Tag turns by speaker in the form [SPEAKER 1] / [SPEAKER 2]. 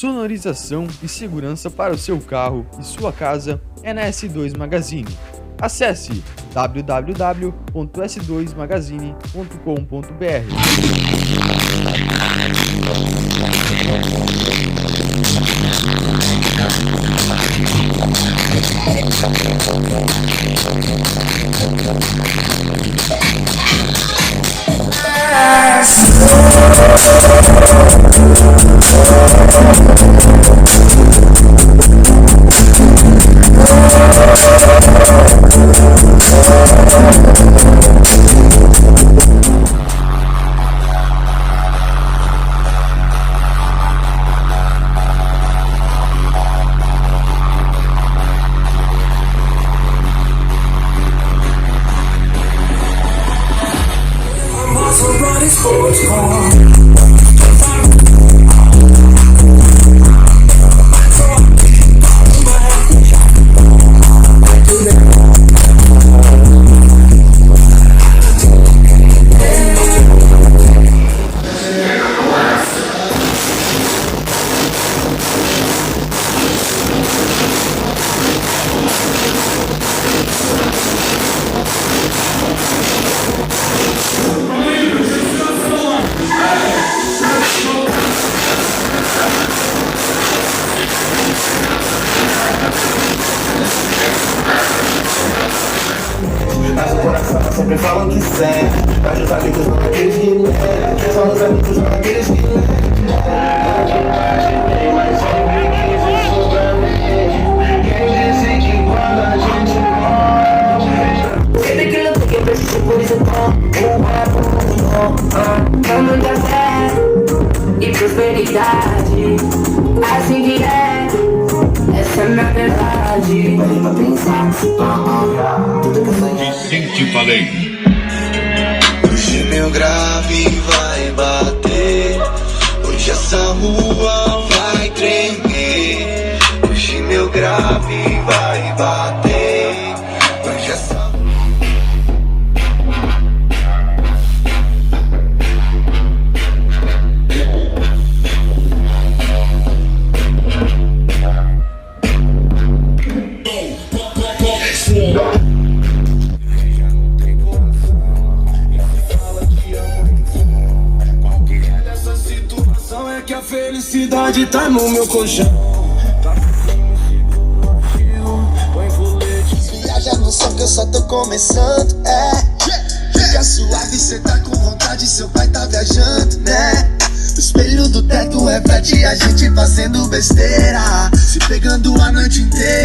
[SPEAKER 1] sonorização e segurança para o seu carro e sua casa é na S2 Magazine. Acesse www.s2magazine.com.br.
[SPEAKER 2] Mas o coração sempre falam que sente. Mas os amigos não aqueles que leem. Só os amigos não aqueles que leem. Mas sempre quis isso pra mim. Quem disse que quando a gente morre, sempre que luta que eu preciso, por isso com muita fé e prosperidade. Assim que é. Essa é minha verdade. Parei pra pensar, tudo que eu sonhei.
[SPEAKER 3] Quem te falei?
[SPEAKER 4] Hoje meu grave vai bater. Hoje essa rua vai tremer. Hoje meu grave vai bater. Hoje essa
[SPEAKER 2] que a felicidade tá no meu colchão.
[SPEAKER 4] viaja no som que eu só tô começando, Fica suave, cê tá com vontade, seu pai tá viajando, né? O espelho do teto reflete a gente fazendo besteira, se pegando a noite inteira.